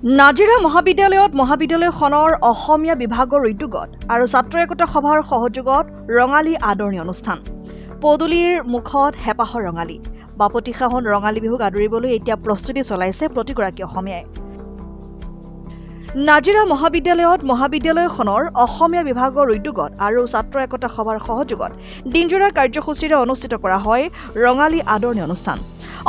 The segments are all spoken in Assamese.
নাজিৰা মহাবিদ্যালয়খনৰ অসমীয়া বিভাগৰ উদ্যোগত আৰু ছাত্ৰ একতা সভাৰ সহযোগত ৰঙালী আদৰণি অনুষ্ঠান। পদূলিৰ মুখত হেঁপাহৰ ৰঙালী। বাপতি সাহোন ৰঙালী বিহুক আদৰিবলৈ এতিয়া প্ৰস্তুতি চলাইছে প্ৰতিগৰাকী অসমীয়াই। নাজিৰা মহাবিদ্যালয়খনৰ অসমীয়া বিভাগৰ উদ্যোগত আৰু ছাত্ৰ একতা সভাৰ সহযোগত দিনজোৰা কাৰ্যসূচীৰে অনুষ্ঠিত কৰা হয় ৰঙালী আদৰণি অনুষ্ঠান।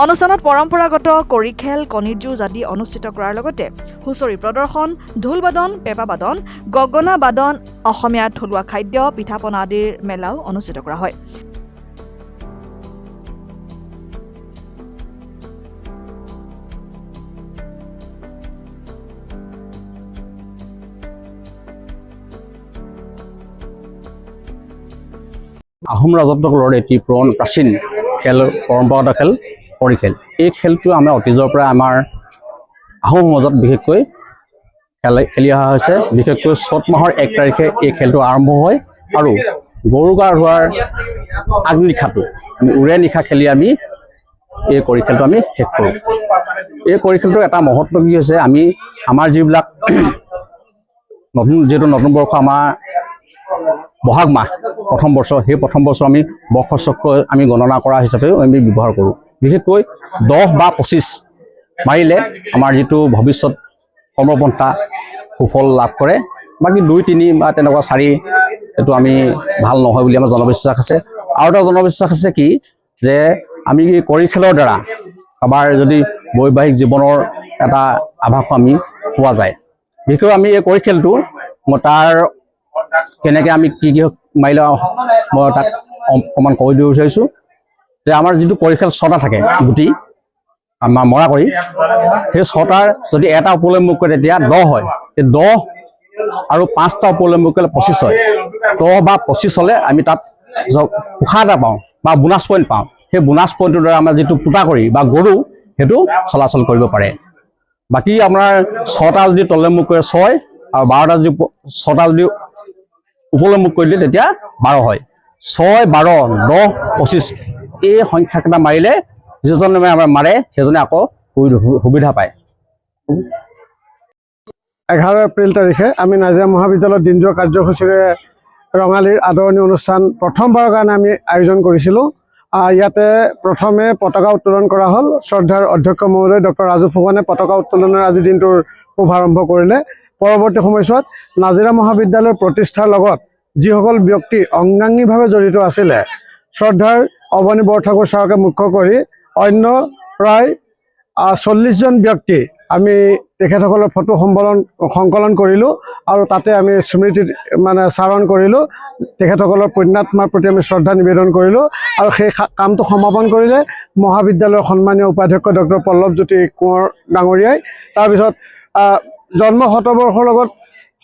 অনুষ্ঠানত পৰম্পৰাগত কৰি খেল, কণী যুঁজ আদি অনুষ্ঠিত কৰাৰ লগতে হুঁচৰি প্ৰদৰ্শন, ঢোল বাদন, পেঁপা বাদন, গগনা বাদন, অসমীয়া থলুৱা খাদ্য, পিঠা পনা আদিৰ মেলাও অনুষ্ঠিত কৰা হয়। আহোম ৰাজত্বকালৰ এটি প্ৰাচীন খেল, পৰম্পৰাগত খেল কৰি খেল। এই খেলটো আমাৰ অতীজৰ পৰা আমাৰ আহোম সমাজত বিশেষকৈ খেলি অহা হৈছে। বিশেষকৈ চ'ত মাহৰ 1 তাৰিখে এই খেলটো আৰম্ভ হয় আৰু গৰু গা ধোৱাৰ আগনিশাটো আমি উৰে নিশা খেলি আমি এই কৰি খেলটো আমি শেষ কৰোঁ। এই কৰি খেলটোৰ এটা মহত্ব কি হৈছে, আমি আমাৰ যিবিলাক নতুন বৰ্ষ আমাৰ বহাগ মাহ প্ৰথম বৰ্ষ, সেই প্ৰথম বৰ্ষ আমি বৰ্ষচক্ৰ আমি গণনা কৰা হিচাপেও আমি ব্যৱহাৰ কৰোঁ। বিশেষকৈ 10 বা 25 মাৰিলে আমাৰ যিটো ভৱিষ্যত কৰ্মপন্থা সুফল লাভ কৰে। বাকী 2, 3 বা তেনেকুৱা 4 এইটো আমি ভাল নহয় বুলি আমাৰ জনবিশ্বাস আছে। আৰু এটা জনবিশ্বাস আছে কি, যে আমি কৰি খেলৰ দ্বাৰা আমাৰ যদি বৈবাহিক জীৱনৰ এটা আভাস আমি পোৱা যায়। বিশেষকৈ আমি এই কৰি খেলটো তাৰ কেনেকৈ আমি কি মাৰিলে মই তাক অকণমান কৈ দিব বিচাৰিছোঁ যে আমাৰ যিটো কৰি খেল 6টা থাকে গুটি আমাৰ মৰা কৰি, সেই 6টাৰ যদি এটা উপলম্ব কৰে তেতিয়া 10 হয়। সেই 10 আৰু 5টা উপলম্ব কৰিলে 25 হয়। 10 বা 25 হ'লে আমি তাত পোখা এটা পাওঁ বা বোনাছ পইণ্ট পাওঁ। সেই বোনাছ পইণ্টৰ দ্বাৰা আমাৰ যিটো পোটা কৰি বা গৰু সেইটো চলাচল কৰিব পাৰে। বাকী আপোনাৰ 6টা যদি তলমুখ কৰে 6 আৰু 12টা যদি 6টা যদি উপলম্ব কৰিলে তেতিয়া 12 হয়। 6, 12, 10, 25 এই সংখ্যাকেইটা মাৰিলে যিজনে আমাৰ মাৰে সেইজনে আকৌ সুবিধা পায়। 11 এপ্ৰিল তাৰিখে আমি নাজিৰা মহাবিদ্যালয়ত দিনজোৰা কাৰ্যসূচীৰে ৰঙালীৰ আদৰণি অনুষ্ঠান প্ৰথমবাৰৰ কাৰণে আমি আয়োজন কৰিছিলোঁ। ইয়াতে প্ৰথমে পতাকা উত্তোলন কৰা হ'ল। শ্ৰদ্ধাৰ অধ্যক্ষ মহোদয় ডক্টৰ ৰাজু ফুকনে পতাকা উত্তোলনৰ আজি দিনটোৰ শুভাৰম্ভ কৰিলে। পৰৱৰ্তী সময়ছোৱাত নাজিৰা মহাবিদ্যালয়ৰ প্ৰতিষ্ঠাৰ লগত যিসকল ব্যক্তি অংগাংগীভাৱে জড়িত আছিলে, শ্ৰদ্ধাৰ অৱনী বৰঠাকুৰ ছাৰকে মুখ্য কৰি অন্য প্ৰায় 40জন ব্যক্তি আমি তেখেতসকলৰ ফটো সংকলন কৰিলোঁ আৰু তাতে আমি স্মৃতি চাৰণ কৰিলোঁ। তেখেতসকলৰ পুণ্যাত্মাৰ প্ৰতি আমি শ্ৰদ্ধা নিবেদন কৰিলোঁ আৰু সেই কামটো সমাপন কৰিলে মহাবিদ্যালয়ৰ সন্মানীয় উপাধ্যক্ষ ডক্টৰ পল্লৱজ্যোতি কোঁৱৰ ডাঙৰীয়াই। তাৰপিছত জন্ম শতবৰ্ষৰ লগত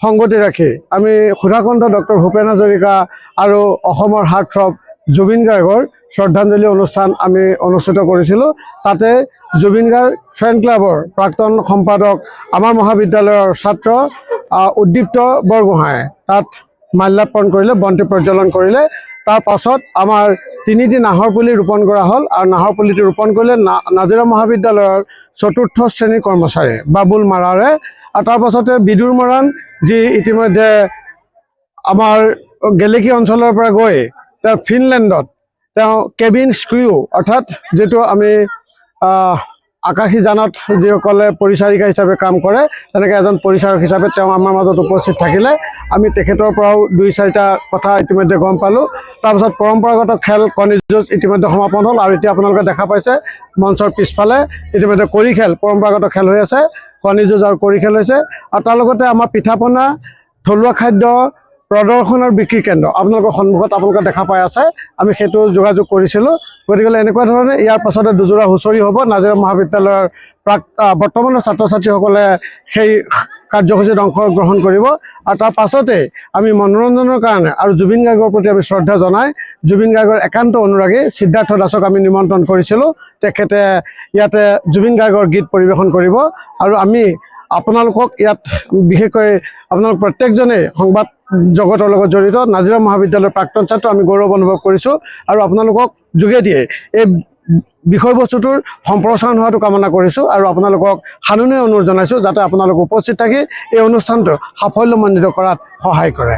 সংগতি ৰাখি আমি সুধাকণ্ঠ ডক্টৰ ভূপেন হাজৰিকা আৰু অসমৰ হাৰ্টথ্ৰব জুবিন গাৰ্গৰ শ্ৰদ্ধাঞ্জলি অনুষ্ঠান আমি অনুষ্ঠিত কৰিছিলোঁ। তাতে জুবিন গাৰ্গ ফেন ক্লাবৰ প্ৰাক্তন সম্পাদক আমাৰ মহাবিদ্যালয়ৰ ছাত্ৰ উদ্দীপ্ত বৰগোহাঁয়ে তাত মাল্যাৰ্পণ কৰিলে, বন্তি প্ৰজ্বলন কৰিলে। তাৰ পাছত আমাৰ 3টি নাহৰ পুলি ৰোপণ কৰা হ'ল আৰু নাহৰ পুলিটো ৰোপণ কৰিলে নাজিৰা মহাবিদ্যালয়ৰ 4ৰ্থ শ্ৰেণীৰ কৰ্মচাৰী বাবুল মাৰাৰে। আৰু তাৰ পাছতে বিদুৰ মৰাণ, যি ইতিমধ্যে আমাৰ গেলেকী অঞ্চলৰ পৰা গৈ তেওঁ ফিনলেণ্ডত তেওঁ কেবিন স্ক্ৰিউ অৰ্থাৎ যিটো আমি আকাশী যানত যিসকলে পৰিচাৰিকা হিচাপে কাম কৰে, তেনেকৈ এজন পৰিচাৰক হিচাপে তেওঁ আমাৰ মাজত উপস্থিত থাকিলে। আমি তেখেতৰ পৰাও 2-4টা কথা ইতিমধ্যে গম পালোঁ। তাৰপিছত পৰম্পৰাগত খেল কণী যুঁজ ইতিমধ্যে সমাপন হ'ল আৰু এতিয়া আপোনালোকে দেখা পাইছে মঞ্চৰ পিছফালে ইতিমধ্যে কৰি খেল, পৰম্পৰাগত খেল হৈ আছে, কণী যুঁজ আৰু কৰি খেল হৈছে। আৰু তাৰ লগতে আমাৰ পিঠা পনা, থলুৱা খাদ্য প্ৰদৰ্শন আৰু বিক্ৰী কেন্দ্ৰ আপোনালোকৰ সন্মুখত আপোনালোকে দেখা পাই আছে। আমি সেইটো যোগাযোগ কৰিছিলোঁ। গতিকে এনেকুৱা ধৰণে ইয়াৰ পাছতে দুজোৰা হুঁচৰি হ'ব। নাজিৰা মহাবিদ্যালয়ৰ বৰ্তমানৰ ছাত্ৰ ছাত্ৰীসকলে সেই কাৰ্যসূচীত অংশগ্ৰহণ কৰিব আৰু তাৰ পাছতে আমি মনোৰঞ্জনৰ কাৰণে আৰু জুবিন গাৰ্গৰ প্ৰতি আমি শ্ৰদ্ধা জনাই জুবিন গাৰ্গৰ একান্ত অনুৰাগী সিদ্ধাৰ্থ দাসক আমি নিমন্ত্ৰণ কৰিছিলোঁ। তেখেতে ইয়াতে জুবিন গাৰ্গৰ গীত পৰিৱেশন কৰিব আৰু আমি আপোনালোকক ইয়াত বিশেষকৈ আপোনালোক প্ৰত্যেকজনেই সংবাদ জগতৰ লগত জড়িত নাজিৰা মহাবিদ্যালয়ৰ প্ৰাক্তন ছাত্ৰ, আমি গৌৰৱ অনুভৱ কৰিছোঁ আৰু আপোনালোকক যোগেদিয়ে এই বিষয়বস্তুটোৰ সম্প্ৰচাৰণ হোৱাটো কামনা কৰিছোঁ আৰু আপোনালোকক সানুনয় অনুৰোধ জনাইছোঁ যাতে আপোনালোক উপস্থিত থাকি এই অনুষ্ঠানটো সাফল্যমণ্ডিত কৰাত সহায় কৰে।